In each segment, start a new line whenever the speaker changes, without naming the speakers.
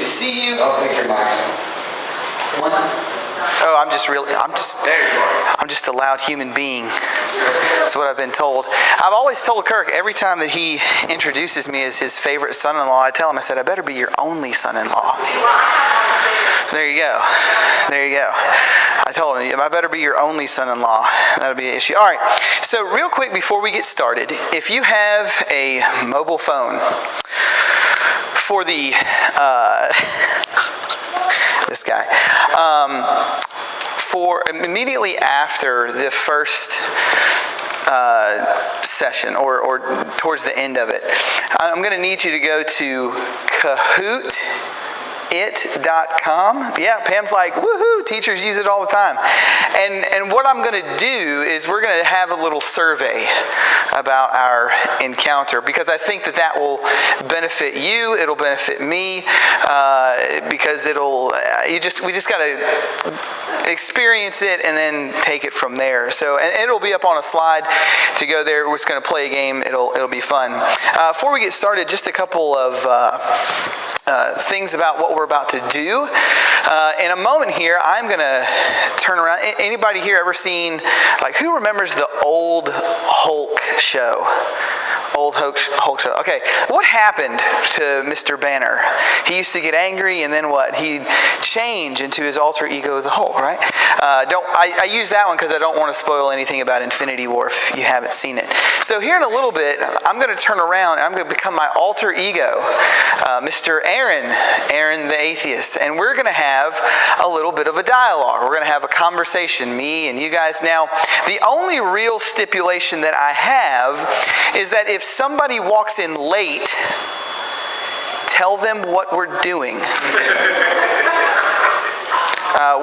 to see you.
I'll pick your mics.
One. Oh, I'm just a loud human being. That's what I've been told. I've always told Kirk every time that he introduces me as his favorite son-in-law, I tell him, I said, I better be your only son-in-law. There you go. There you go. I told him, I better be your only son-in-law. That'll be an issue. All right. So real quick before we get started, if you have a mobile phone for the this guy, for immediately after the first session or towards the end of it, I'm going to need you to go to kahootit.com. Yeah, Pam's like, woohoo, teachers use it all the time. And what I'm going to do is we're going to have a little survey about our encounter, because I think that will benefit you, it'll benefit me, because we just got to experience it and then take it from there. So, and it'll be up on a slide to go there. We're just going to play a game. It'll be fun. Before we get started, just a couple of things about what we're about to do. In a moment here, I'm going to turn around. Anybody here ever seen, like, who remembers the old Hulk show? Old Hulk show. Okay, what happened to Mr. Banner? He used to get angry, and then what? He'd change into his alter ego, the Hulk, right? I use that one because I don't want to spoil anything about Infinity War if you haven't seen it. So here in a little bit, I'm going to turn around and I'm going to become my alter ego, Mr. Aaron the Atheist, and we're going to have a little bit of a dialogue. We're going to have a conversation, me and you guys. Now, the only real stipulation that I have is that if somebody walks in late, tell them what we're doing.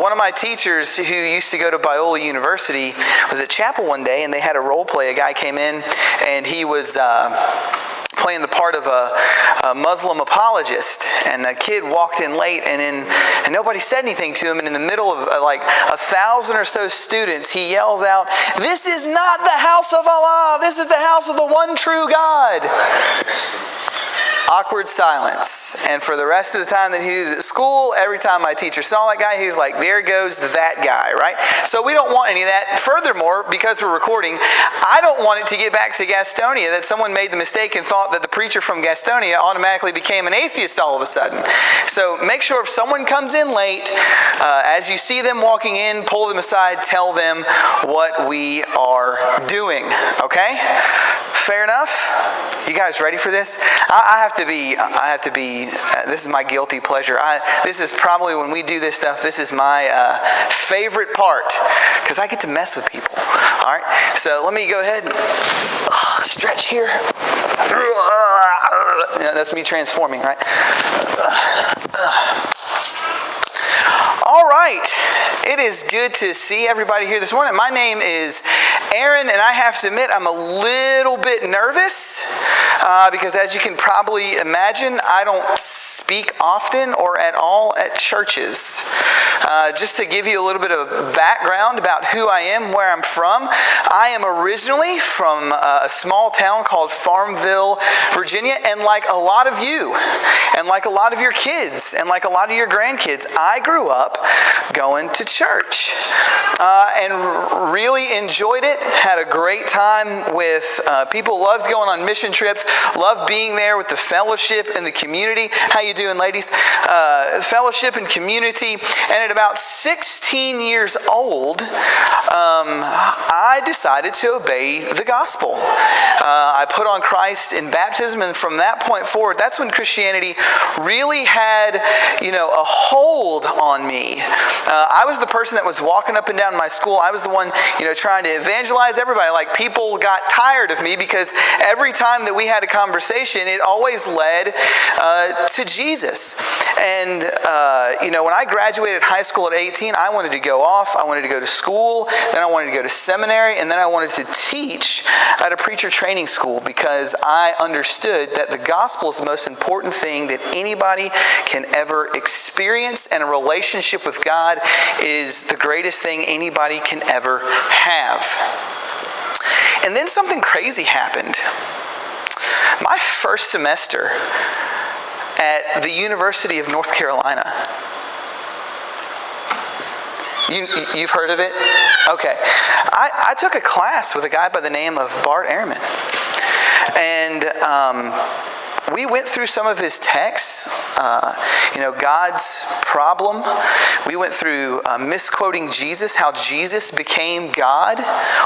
One of my teachers who used to go to Biola University was at chapel one day, and they had a role play. A guy came in, and he was playing the part of a Muslim apologist, and a kid walked in late, and nobody said anything to him, and in the middle of like 1,000 or so students, he yells out, "This is not the house of Allah, this is the house of the one true God." Awkward silence. And for the rest of the time that he was at school, every time my teacher saw that guy, he was like, there goes that guy, right? So we don't want any of that. Furthermore, because we're recording, I don't want it to get back to Gastonia that someone made the mistake and thought that the preacher from Gastonia automatically became an atheist all of a sudden. So make sure if someone comes in late, as you see them walking in, pull them aside, tell them what we are doing, okay? Fair enough? You guys ready for this? I have to be, this is my guilty pleasure. This is probably, when we do this stuff, this is my favorite part, because I get to mess with people. All right? So let me go ahead and stretch here. That's me transforming, right? All right. It is good to see everybody here this morning. My name is Aaron, and I have to admit I'm a little bit nervous because, as you can probably imagine, I don't speak often or at all at churches. Just to give you a little bit of background about who I am, where I'm from, I am originally from a small town called Farmville, Virginia, and like a lot of you, and like a lot of your kids, and like a lot of your grandkids, I grew up going to church and really enjoyed it. Had a great time with people. Loved going on mission trips. Loved being there with the fellowship and the community. How you doing, ladies? Fellowship and community. And at about 16 years old, I decided to obey the gospel. I put on Christ in baptism, and from that point forward, that's when Christianity really had, a hold on me. I was the person that was walking up and down my school. I was the one, trying to evangelize everybody. Like, people got tired of me because every time that we had a conversation, it always led to Jesus. And, when I graduated high school at 18, I wanted to go off. I wanted to go to school. Then I wanted to go to seminary. And then I wanted to teach at a preacher training school, because I understood that the gospel is the most important thing that anybody can ever experience, and a relationship with God is the greatest thing anybody can ever have. And then something crazy happened. My first semester at the University of North Carolina. You've heard of it? Okay. I took a class with a guy by the name of Bart Ehrman. And we went through some of his texts, God's problem. We went through misquoting Jesus, how Jesus became God,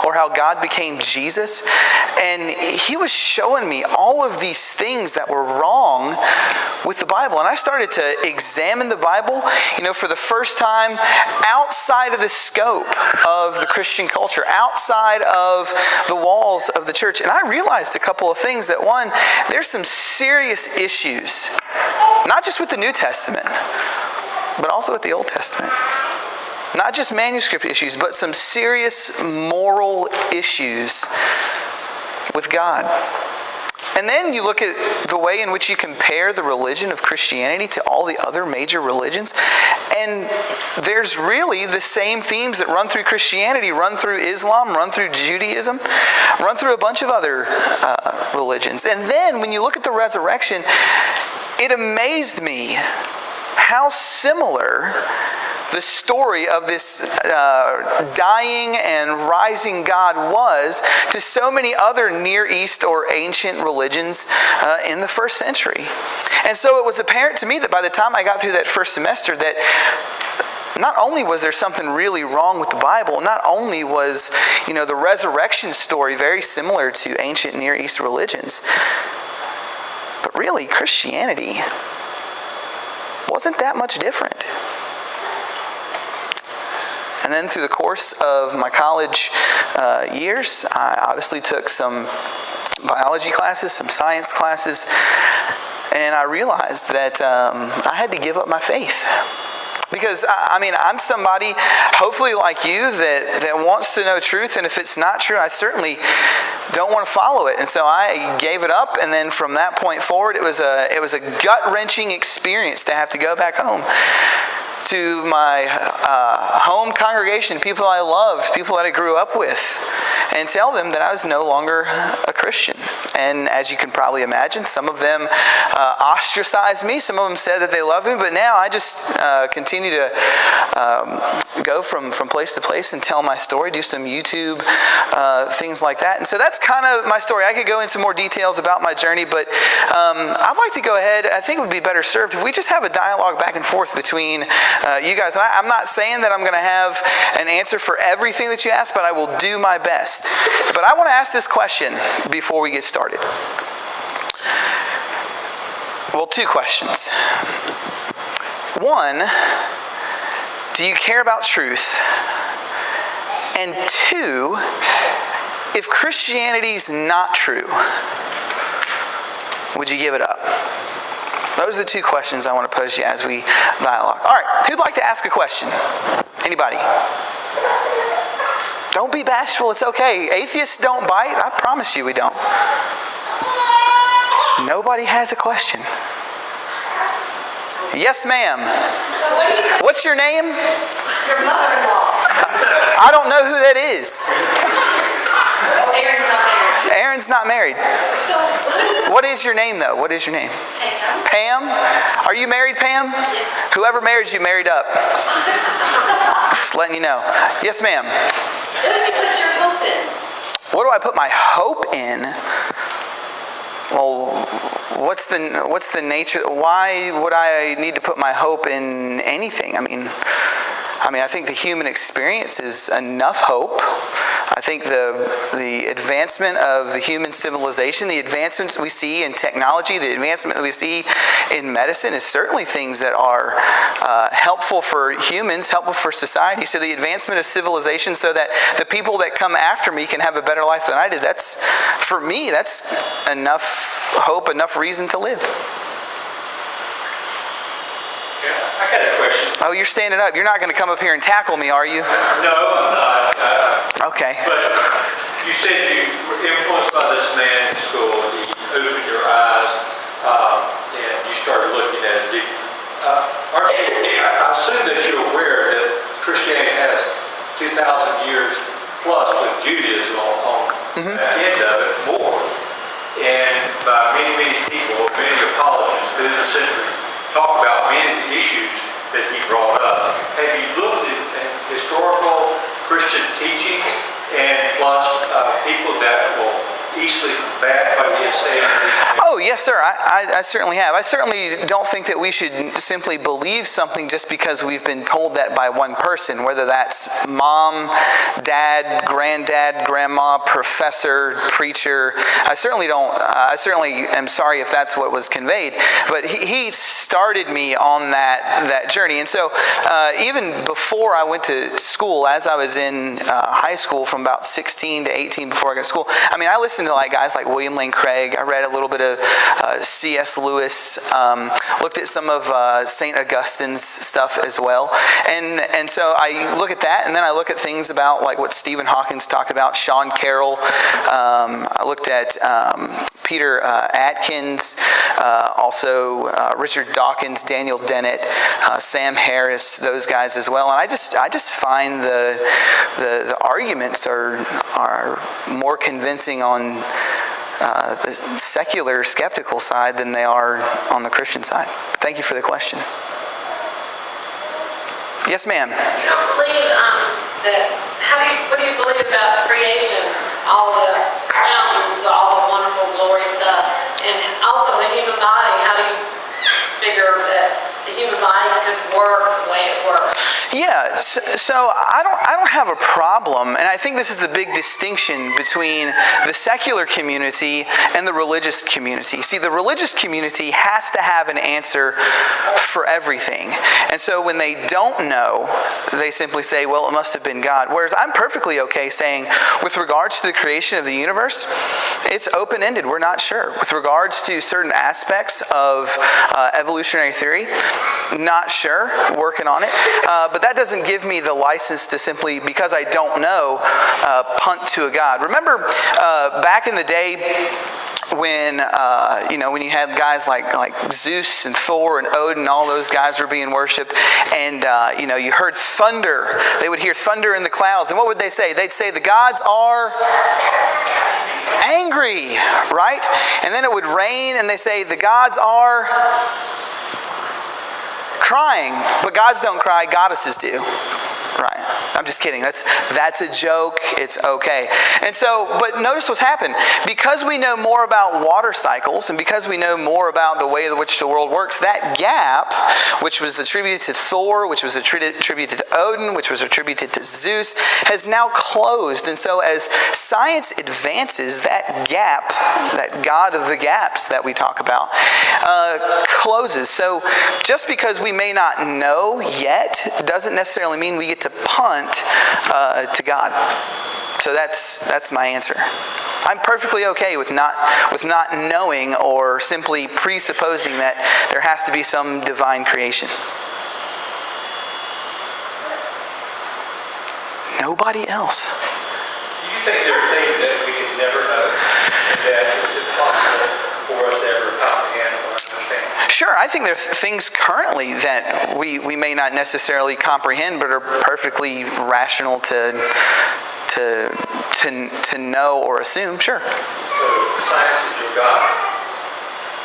or how God became Jesus. And he was showing me all of these things that were wrong with the Bible. And I started to examine the Bible, for the first time outside of the scope of the Christian culture, outside of the walls of the church. And I realized a couple of things. That one, there's some serious issues, not just with the New Testament, but also with the Old Testament. Not just manuscript issues, but some serious moral issues with God. And then you look at the way in which you compare the religion of Christianity to all the other major religions, and there's really the same themes that run through Christianity, run through Islam, run through Judaism, run through a bunch of other religions. And then when you look at the resurrection, it amazed me how similar the story of this dying and rising God was to so many other Near East or ancient religions in the first century. And so it was apparent to me that by the time I got through that first semester that not only was there something really wrong with the Bible, not only was, the resurrection story very similar to ancient Near East religions, but really Christianity wasn't that much different. And then through the course of my college years, I obviously took some biology classes, some science classes, and I realized that I had to give up my faith. Because, I'm somebody, hopefully like you, that wants to know truth, and if it's not true, I certainly don't want to follow it. And so I gave it up, and then from that point forward, it was a gut-wrenching experience to have to go back home to my home congregation, people I loved, people that I grew up with, and tell them that I was no longer a Christian. And as you can probably imagine, some of them ostracized me. Some of them said that they love me, but now I just continue to go from place to place and tell my story, do some YouTube things like that. And so that's kind of my story. I could go into more details about my journey, but I'd like to go ahead. I think it would be better served if we just have a dialogue back and forth between you guys. And I'm not saying that I'm going to have an answer for everything that you ask, but I will do my best. But I want to ask this question before we get started. Well, two questions. One, do you care about truth? And two, if Christianity's not true, would you give it up? Those are the two questions I want to pose to you as we dialogue. All right, who'd like to ask a question? Anybody? Don't be bashful, it's okay. Atheists don't bite, I promise you we don't. Nobody has a question. Yes, ma'am.
So
what's your name?
Your mother-in-law.
I don't know who that is.
Oh, Aaron's not married.
Aaron's not married.
So
what is your name, though? What is your name?
Pam.
Pam? Are you married, Pam?
Yes.
Whoever married you married up. Just letting you know. Yes, ma'am.
What do you put your hope in?
What do I put my hope in? Well, what's the nature? Why would I need to put my hope in anything? I think the human experience is enough hope. I think the advancement of the human civilization, the advancements we see in technology, the advancement that we see in medicine is certainly things that are helpful for humans, helpful for society. So the advancement of civilization so that the people that come after me can have a better life than I did, for me, that's enough hope, enough reason to live.
I got a question.
Oh, you're standing up. You're not going to come up here and tackle me, are you?
No, I'm not.
Okay.
But you said you were influenced by this man in school, and he opened your eyes, and you started looking at it. I assume that you're aware that Christianity has 2,000 years plus with Judaism on the end of it, more. And by many, many people, many apologists through the centuries, many of the issues that he brought up. Have you looked at historical Christian teachings and plus people that will easily combat what he is saying?
Oh, yes, sir. I certainly have. I certainly don't think that we should simply believe something just because we've been told that by one person, whether that's mom, dad, granddad, grandma, professor, preacher. I certainly am sorry if that's what was conveyed, but he started me on that journey. And so even before I went to school, as I was in high school from about 16 to 18 before I got to school, I mean, I listened to guys like William Lane Craig. I read a little bit of C.S. Lewis, looked at some of St. Augustine's stuff as well. And so I look at that, and then I look at things about like what Stephen Hawkins talked about, Sean Carroll. I looked at Peter Atkins, also Richard Dawkins, Daniel Dennett, Sam Harris, those guys as well. And I just find the arguments are more convincing on the secular skeptical side than they are on the Christian side. Thank you for the question. Yes, ma'am.
You don't believe what do you believe about creation? All the mountains, all the wonderful glory stuff, and also the human body. How do you figure that the human body could work the way it works?
Yeah, so I don't have a problem, and I think this is the big distinction between the secular community and the religious community. See, the religious community has to have an answer for everything. And so when they don't know, they simply say, well, it must have been God. Whereas I'm perfectly okay saying, with regards to the creation of the universe, it's open-ended. We're not sure. With regards to certain aspects of evolutionary theory, not sure, working on it. But that doesn't give me the license to simply, because I don't know, punt to a God. Remember back in the day when when you had guys like Zeus and Thor and Odin, all those guys were being worshipped, and you heard thunder. They would hear thunder in the clouds, and what would they say? They'd say the gods are angry, right? And then it would rain, and they say the gods are crying, but gods don't cry, goddesses do. Right. I'm just kidding. That's a joke. It's okay. And so, but notice what's happened. Because we know more about water cycles, and because we know more about the way in which the world works, that gap, which was attributed to Thor, which was attributed to Odin, which was attributed to Zeus, has now closed. And so as science advances, that gap, that God of the gaps that we talk about, closes. So just because we may not know yet doesn't necessarily mean we get to punt to God. So that's my answer. I'm perfectly okay with not knowing or simply presupposing that there has to be some divine creation. Nobody else.
Do you think there are things that we can never know and that it's impossible for us to ever comprehend or understand?
Sure, I think there's things currently that we may not necessarily comprehend, but are perfectly rational to know or assume. Sure.
So science is your God?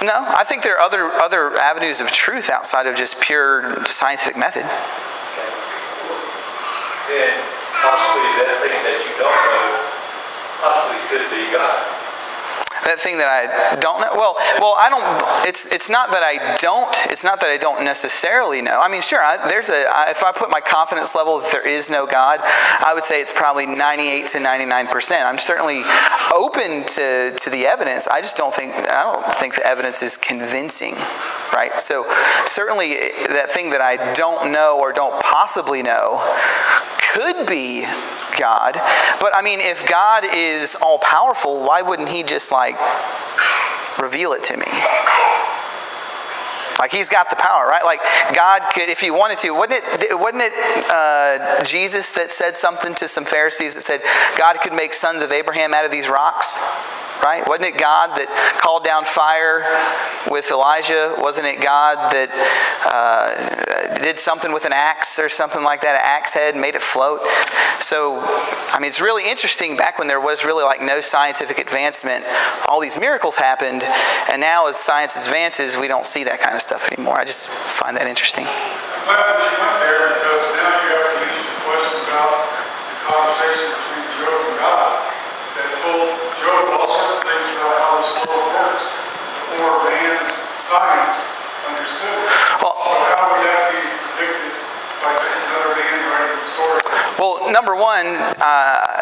No, I think there are other avenues of truth outside of just pure scientific method.
Okay. Then possibly that thing that you don't know possibly could be God.
That thing that I don't know. Well, I don't. It's not that I don't. It's not that I don't necessarily know. I mean, sure. If I put my confidence level that there is no God, I would say it's probably 98 to 99%. I'm certainly open to the evidence. I don't think the evidence is convincing, right? So certainly that thing that I don't know or don't possibly know could be God. But I mean, if God is all powerful, why wouldn't he just reveal it to me? Like he's got the power, right? Like God could, if he wanted to, wasn't it Jesus that said something to some Pharisees that said God could make sons of Abraham out of these rocks? Right? Wasn't it God that called down fire with Elijah? Wasn't it God that did something with an axe or something like that, an axe head, made it float. So, I mean, it's really interesting. Back when there was really like no scientific advancement, all these miracles happened, and now as science advances, we don't see that kind of stuff anymore. I just find that interesting.
I'm glad that you went there, because now you have to answer the question about the conversation between Job and God that told Job all sorts of things about how this world works before man's science understood it.
Well,
So how would that be predicted by just another man writing the story?
Well, number one,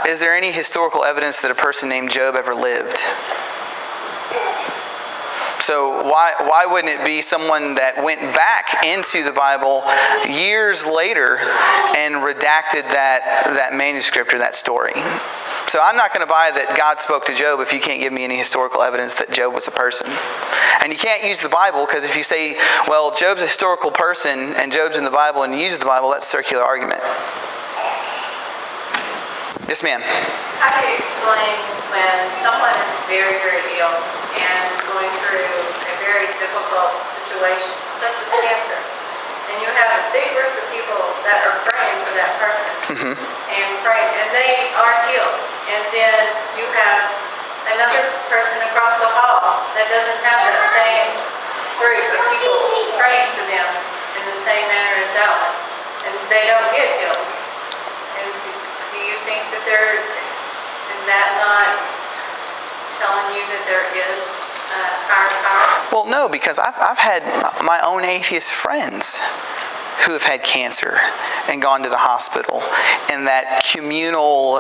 is there any historical evidence that a person named Job ever lived? So why wouldn't it be someone that went back into the Bible years later and redacted that manuscript or that story? So I'm not going to buy that God spoke to Job if you can't give me any historical evidence that Job was a person. And you can't use the Bible, because if you say, well, Job's a historical person and Job's in the Bible, and you use the Bible, that's a circular argument. Yes, ma'am.
How do you explain when someone is very, very ill and is going through a very difficult situation, such as cancer, and you have a big group of people that are praying for that person, and praying, and they are healed, and then you have another person across the hall that doesn't have that same group of people praying for them in the same manner as that one, and they don't get healed? And do you think that is that not telling you that there is higher power?
Well, no, because I've had my own atheist friends who have had cancer and gone to the hospital, and that communal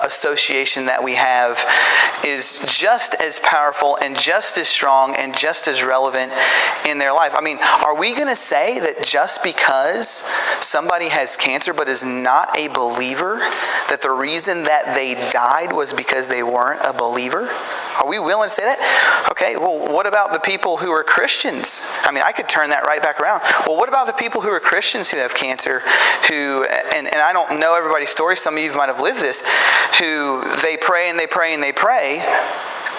association that we have is just as powerful and just as strong and just as relevant in their life. I mean, are we going to say that just because somebody has cancer but is not a believer, that the reason that they died was because they weren't a believer? Are we willing to say that? Okay, well, what about the people who are Christians? I mean, I could turn that right back around. Well, what about the people who are Christians who have cancer, who, and I don't know everybody's story, some of you might have lived this, who they pray and they pray and they pray,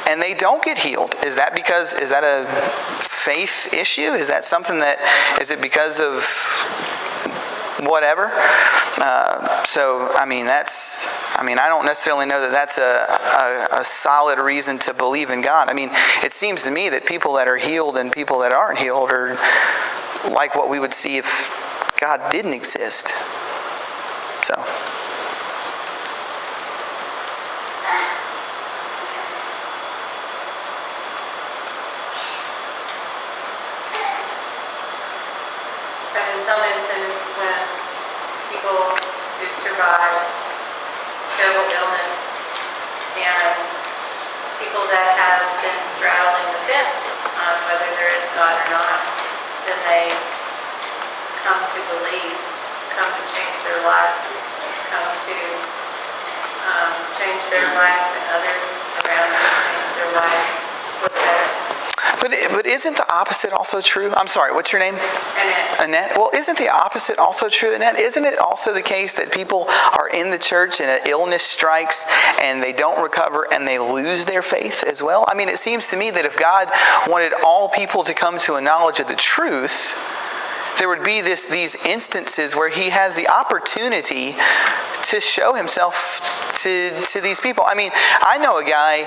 and they don't get healed? Is that a faith issue? Is that something is it because of whatever? I don't necessarily know that that's a solid reason to believe in God. I mean, it seems to me that people that are healed and people that aren't healed are like what we would see if God didn't exist. So.
But in some instances, when people do survive terrible illness, and people that have been straddling the fence on whether there is God or not, then they come to believe, come to change their life, come to change their life, and others around them change their lives for the better.
But isn't the opposite also true? I'm sorry, what's your name? Annette. Well, isn't the opposite also true, Annette? Isn't it also the case that people are in the church and an illness strikes and they don't recover and they lose their faith as well? I mean, it seems to me that if God wanted all people to come to a knowledge of the truth, there would be these instances where he has the opportunity to show himself to these people. I mean, I know a guy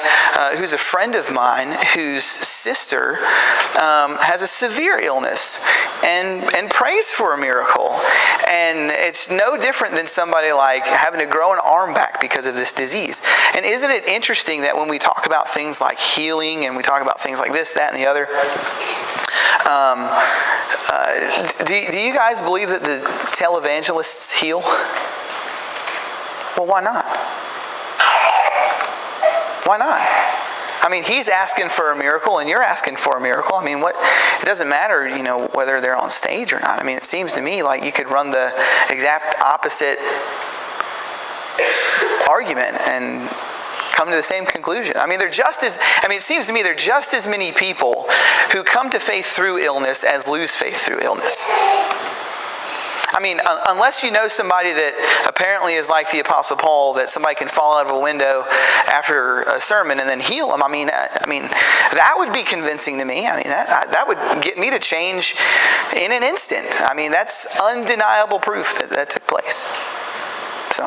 who's a friend of mine whose sister has a severe illness and prays for a miracle. And it's no different than somebody like having to grow an arm back because of this disease. And isn't it interesting that when we talk about things like healing and we talk about things like this, that, and the other, do you guys believe that the televangelists heal? Well, why not? Why not? I mean, he's asking for a miracle and you're asking for a miracle. I mean, it doesn't matter, whether they're on stage or not. I mean, it seems to me like you could run the exact opposite argument and come to the same conclusion. I mean, it seems to me there are just as many people who come to faith through illness as lose faith through illness. I mean, unless you know somebody that apparently is like the Apostle Paul, that somebody can fall out of a window after a sermon and then heal them. I mean, that would be convincing to me. I mean, that would get me to change in an instant. I mean, that's undeniable proof that took place. So.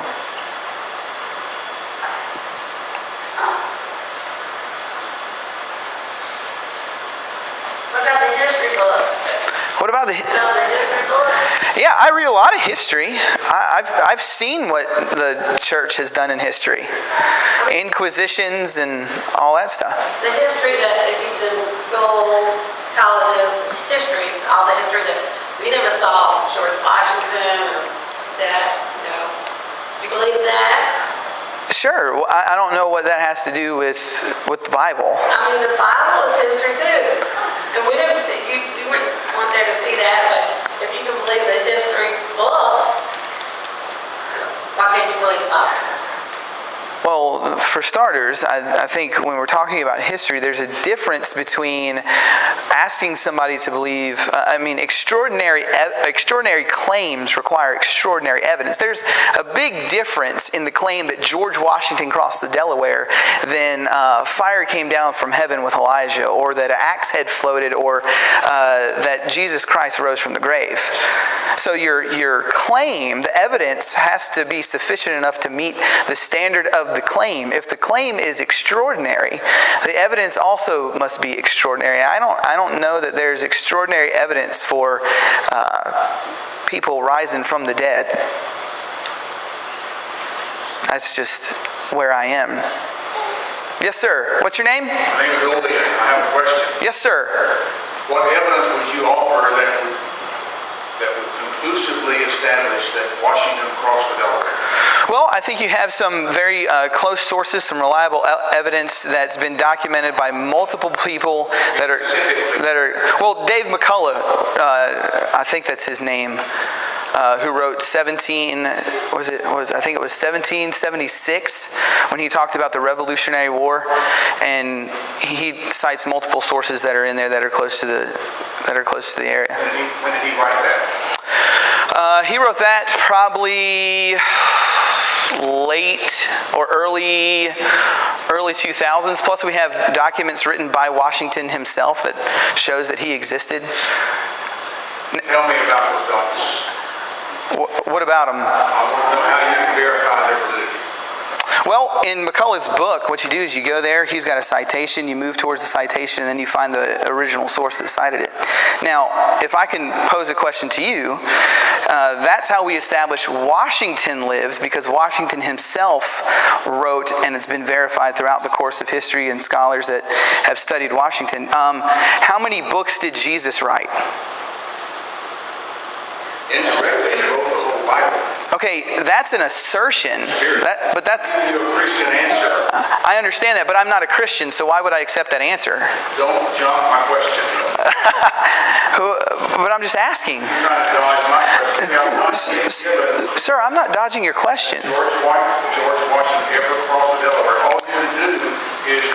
What about the history books?
What about the
history books?
Yeah, I read a lot of history. I've seen what the church has done in history. Inquisitions and all that stuff.
The history that they teach in school, colleges, history, all the history that we never saw, George Washington, or that, you believe that?
Sure. Well, I don't know what that has to do with the Bible.
I mean, the Bible is history too. And we didn't see, you weren't there to see that, but if you can believe the history books, why can't you believe the Bible?
Well, for starters, I think when we're talking about history, there's a difference between asking somebody to believe. Extraordinary claims require extraordinary evidence. There's a big difference in the claim that George Washington crossed the Delaware than fire came down from heaven with Elijah, or that an axe head floated, or that Jesus Christ rose from the grave. So your claim, the evidence, has to be sufficient enough to meet the standard of the claim. If the claim is extraordinary, the evidence also must be extraordinary. I don't know that there's extraordinary evidence for people rising from the dead. That's just where I am. Yes, sir. What's your name?
My name is Oldie. I have a question.
Yes, sir.
What evidence would you offer that would conclusively establish that Washington crossed the Delaware?
Well, I think you have some very close sources, some reliable evidence that's been documented by multiple people that are. Well, Dave McCullough, I think that's his name, who wrote 1776 when he talked about the Revolutionary War, and he cites multiple sources that are in there that are close to the area.
When did he write that?
He wrote that probably late or early 2000s. Plus, we have documents written by Washington himself that shows that he existed.
Tell me about those documents.
What about them?
I want to know how you can verify their validity.
Well, in McCullough's book, what you do is you go there, he's got a citation, you move towards the citation, and then you find the original source that cited it. Now, if I can pose a question to you, that's how we establish Washington lives, because Washington himself wrote, and it's been verified throughout the course of history and scholars that have studied Washington. How many books did Jesus write?
Indirectly, he wrote the whole Bible.
Okay, that's an assertion. But that's...
You're a Christian answer.
I understand that, but I'm not a Christian, so why would I accept that answer?
Don't jump my question.
But I'm just asking.
You're trying to dodge my question.
Sir, I'm not dodging your question.
George Washington ever crossed the Delaware. All you can do is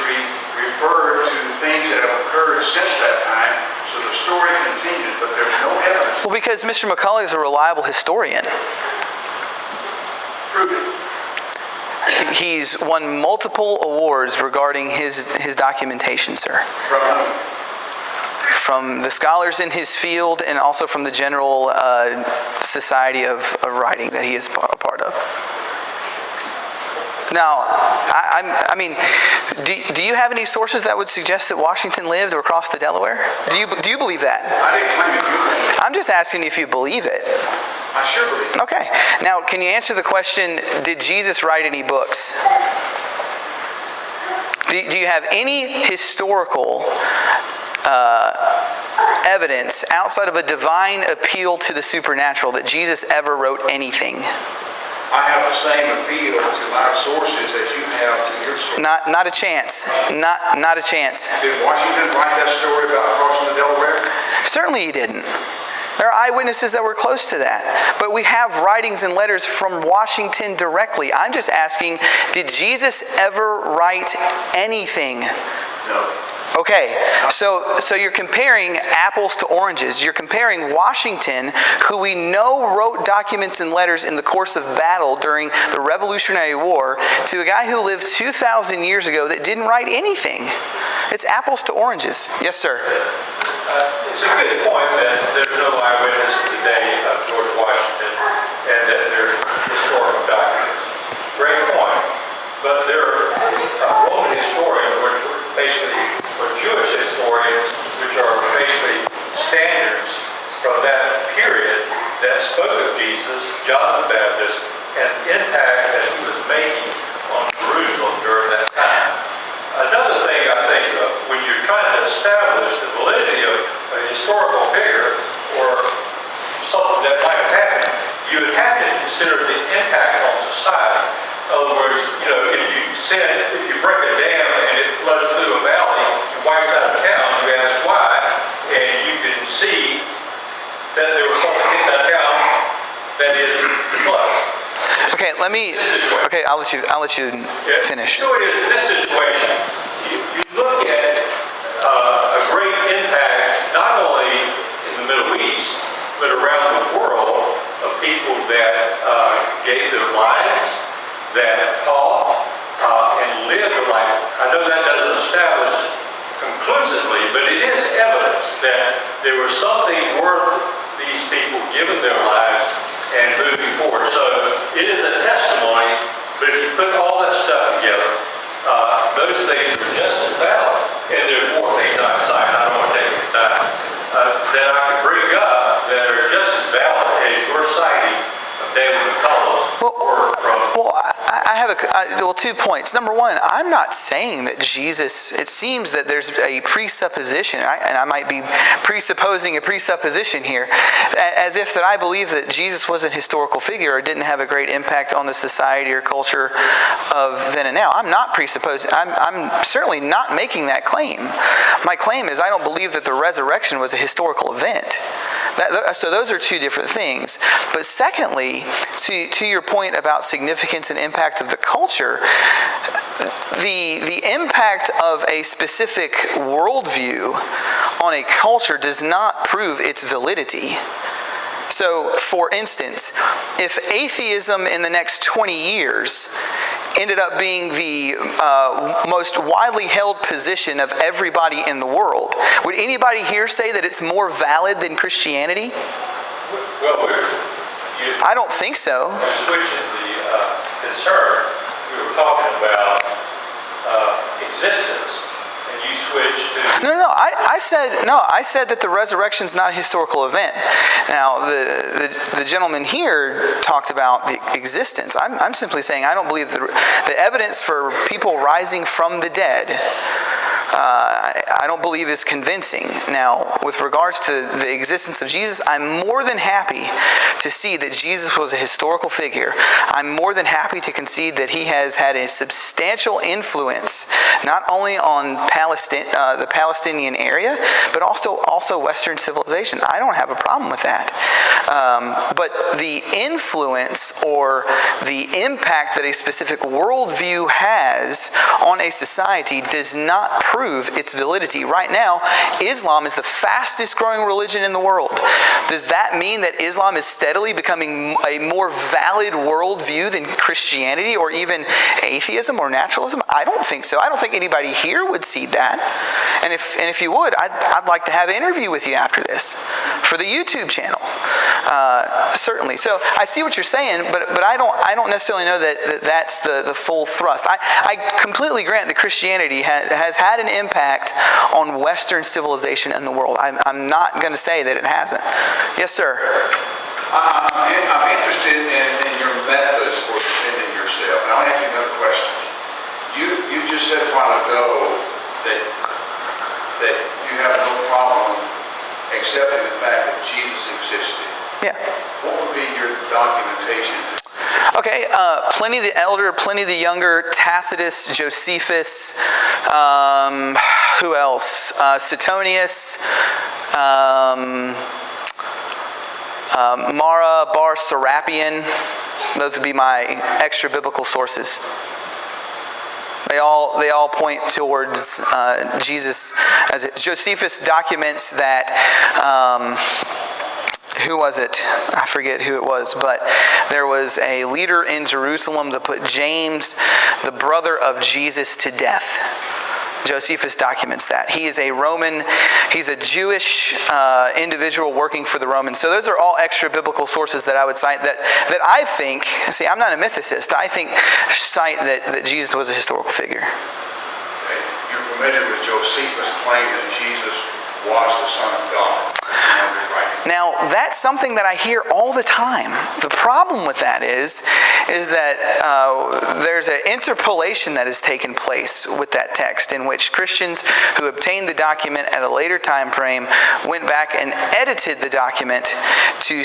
refer to things that have occurred since that time, so the story continues, but there's no evidence.
Well, because Mr. McCullough is a reliable historian.
Prove it.
He's won multiple awards regarding his documentation, sir.
From whom?
From the scholars in his field, and also from the general society of writing that he is a part of. Now, I mean, do you have any sources that would suggest that Washington lived or crossed the Delaware? Do you believe that?
I didn't claim it.
I'm just asking if you believe it.
I sure believe it.
Okay. Now, can you answer the question, did Jesus write any books? Do you have any historical evidence outside of a divine appeal to the supernatural that Jesus ever wrote anything?
I have the same appeal to my sources as you have to your sources.
Not a chance. Not a chance.
Did Washington write that story about crossing the Delaware?
Certainly he didn't. There are eyewitnesses that were close to that. But we have writings and letters from Washington directly. I'm just asking, did Jesus ever write anything?
No.
Okay, so you're comparing apples to oranges. You're comparing Washington, who we know wrote documents and letters in the course of battle during the Revolutionary War, to a guy who lived 2,000 years ago that didn't write anything. It's apples to oranges. Yes, sir.
It's a good point that there's no eyewitnesses today of George Washington and that they're historical documents. Great point. But there are Roman historians, which were basically, or Jewish historians, which are basically standards from that period that spoke of Jesus, John the Baptist, and the impact that he was making on Jerusalem during that time. Another thing I think of, when you're trying to establish the validity of a historical figure or something that might have happened, you would have to consider the impact on society. In other words, if you break a dam and it floods through a valley and wipes out a town, you ask why, and you can see that there was something in that town that is the flood.
Okay, I'll let you finish.
So it is in this situation. You look at a great impact not only in the Middle East, but around the world of people that gave their lives, that taught and lived a life. I know that doesn't establish it conclusively, but it is evidence that there was something worth these people giving their lives and moving forward. So it is a testimony, but if you put all that stuff together, those things are just as valid. And there's more things outside, I don't want to take it time, that I could bring up that are just as valid as your citing of David McCullough's work from.
Well, I have 2 points. Number one, I'm not saying that Jesus, it seems that there's a presupposition, and I might be presupposing a presupposition here, as if that I believe that Jesus was a historical figure or didn't have a great impact on the society or culture of then and now. I'm not presupposing, I'm certainly not making that claim. My claim is I don't believe that the resurrection was a historical event. So those are two different things. But secondly, to your point about significance and impact of the culture, the impact of a specific worldview on a culture does not prove its validity. So, for instance, if atheism in the next 20 years ended up being the most widely held position of everybody in the world, would anybody here say that it's more valid than Christianity?
Well,
I don't think so.
We're switching the concern. We were talking about existence, and you switched to...
No. I said that the resurrection's not a historical event. Now, the gentleman here talked about the existence. I'm simply saying I don't believe the evidence for people rising from the dead, I don't believe is convincing. Now, with regards to the existence of Jesus, I'm more than happy to see that Jesus was a historical figure. I'm more than happy to concede that he has had a substantial influence, not only on the Palestinian area, but also Western civilization. I don't have a problem with that. But the influence or the impact that a specific worldview has on a society does not prove its validity. Right now, Islam is the fastest growing religion in the world. Does that mean that Islam is steadily becoming a more valid worldview than Christianity or even atheism or naturalism? I don't think so. I don't think anybody here would see that. And if you would, I'd like to have an interview with you after this for the YouTube channel. Certainly. So I see what you're saying, but I don't necessarily know that that's the full thrust. I completely grant that Christianity has had an impact on Western civilization in the world. I'm not going to say that it hasn't. Yes, sir.
I'm interested in your methods for defending yourself. And I'll ask you another question. You just said a while ago that you have no problem accepting the fact that Jesus existed.
Yeah.
What would be your documentation?
Okay, Pliny the Elder, Pliny the Younger, Tacitus, Josephus, who else? Suetonius, Mara bar Serapion. Those would be my extra biblical sources. They all point towards Jesus. Josephus documents that. Who was it? I forget who it was, but there was a leader in Jerusalem that put James, the brother of Jesus, to death. Josephus documents that. He is a Roman, he's a Jewish individual working for the Romans. So those are all extra biblical sources that I would cite that I think, see, I'm not a mythicist, I think cite that Jesus was a historical figure.
You're familiar with Josephus' claim that Jesus was the Son of God.
Now, that's something that I hear all the time. The problem with that is that there's an interpolation that has taken place with that text in which Christians who obtained the document at a later time frame went back and edited the document to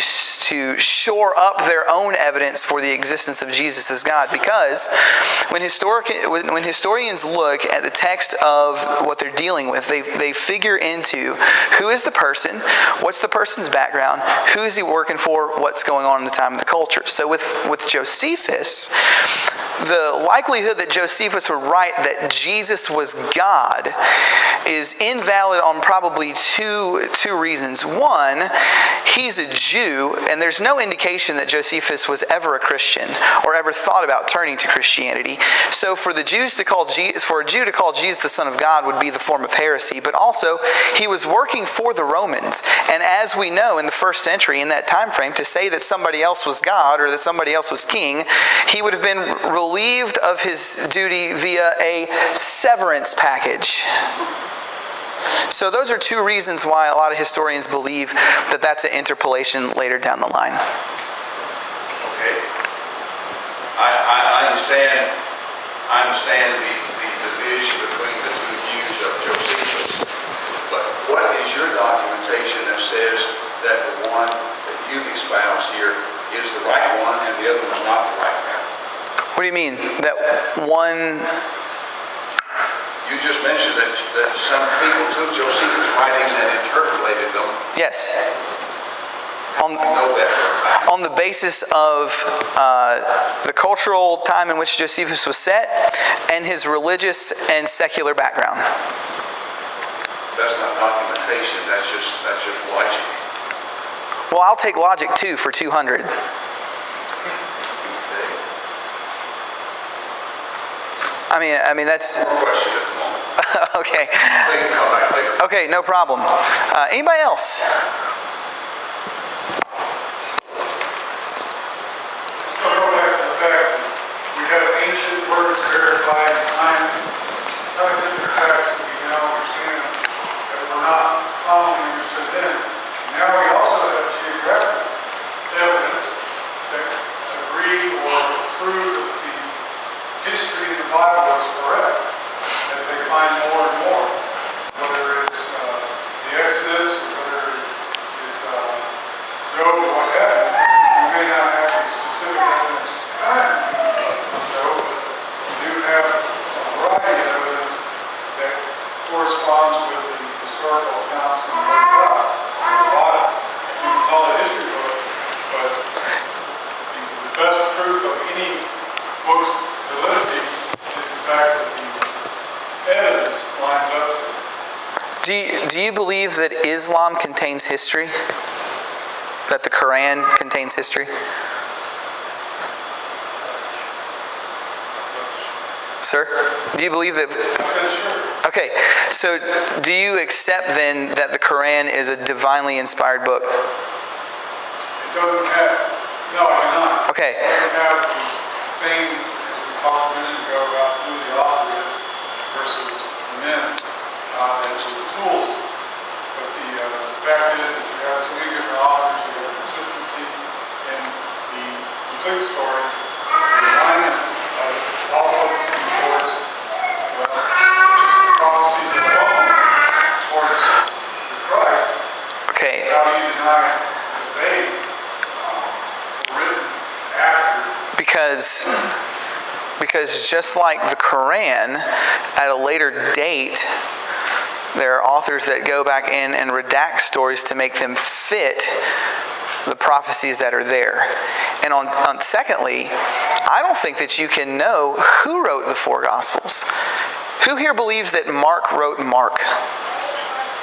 shore up their own evidence for the existence of Jesus as God. Because when historians look at the text of what they're dealing with, they figure into who is the person, what's the person's background, who is he working for, what's going on in the time of the culture. So with Josephus, the likelihood that Josephus would write that Jesus was God is invalid on probably two reasons. One, he's a Jew, and there's no indication that Josephus was ever a Christian or ever thought about turning to Christianity. So for a Jew to call Jesus the Son of God would be the form of heresy. But also, he was working for the Romans, and as we know in the first century, in that time frame, to say that somebody else was God or that somebody else was king, he would have been relieved of his duty via a severance package. So those are two reasons why a lot of historians believe that that's an interpolation later down the line.
Okay. I understand the division between the two views of Josephus, but what is your documentation that says that the one that you've espoused here is the right one and the other one's not the right one?
What do you mean? That one...
You just mentioned that some people took Josephus' writings and interpolated them.
Yes.
On
the basis of the cultural time in which Josephus was set and his religious and secular background.
That's not documentation, that's just logic.
Well, I'll take logic too for 200. I mean that's...
More question at the moment.
Okay.
They can come back later.
Okay, no problem. Anybody else?
Let's go back to the fact that we have ancient words verifying scientific facts that we now understand that were not commonly understood then. Now we also have geographic evidence that agree or prove that the history of the Bible is correct as they find more and more, whether it's the Exodus or whether it's Job or what have you. We may not have the specific evidence behind Job, but we do have a variety of evidence that corresponds with the historical accounts of the Word of God. A lot of, you can call it a history book, but the best proof of any book's validity is the fact that the evidence lines up to it.
Do you believe that Islam contains history? That the Quran contains history? Sir? Do you believe that...
I said sure.
Okay, so do you accept then that the Quran is a divinely inspired book?
It doesn't have, no, I do not.
Okay.
It doesn't have the same, as we talked a minute ago about who the author is versus the men, as the tools. But the fact is that you have so many different authors, you have consistency in the complete story, the alignment of all focusing towards, well, just the prophecies alone towards Christ.
Okay.
How do you deny that they were written after?
Because just like the Quran, at a later date, there are authors that go back in and redact stories to make them fit the prophecies that are there. And on secondly, I don't think that you can know who wrote the 4 Gospels. Who here believes that Mark wrote Mark?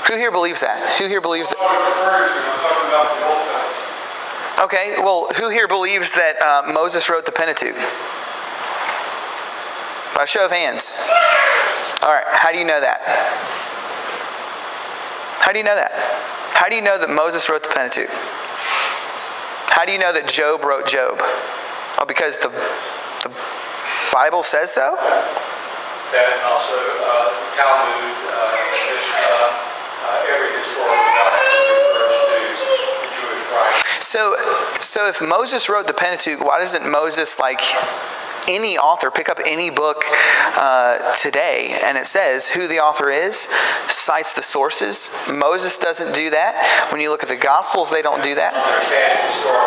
Who here believes that? Who here believes that?
What I was referring to, I'm talking about the Old Testament.
Okay, well, who here believes that Moses wrote the Pentateuch? By show of hands. All right, how do you know that? How do you know that? How do you know that Moses wrote the Pentateuch? How do you know that Job wrote Job? Oh, because the Bible says so?
That and also Talmud, Mishnah, every historical document refers to the Jewish writings.
So if Moses wrote the Pentateuch, why doesn't Moses, like any author, pick up any book today and it says who the author is, cites the sources? Moses doesn't do that. When you look at the Gospels, they don't do that.
Understand historical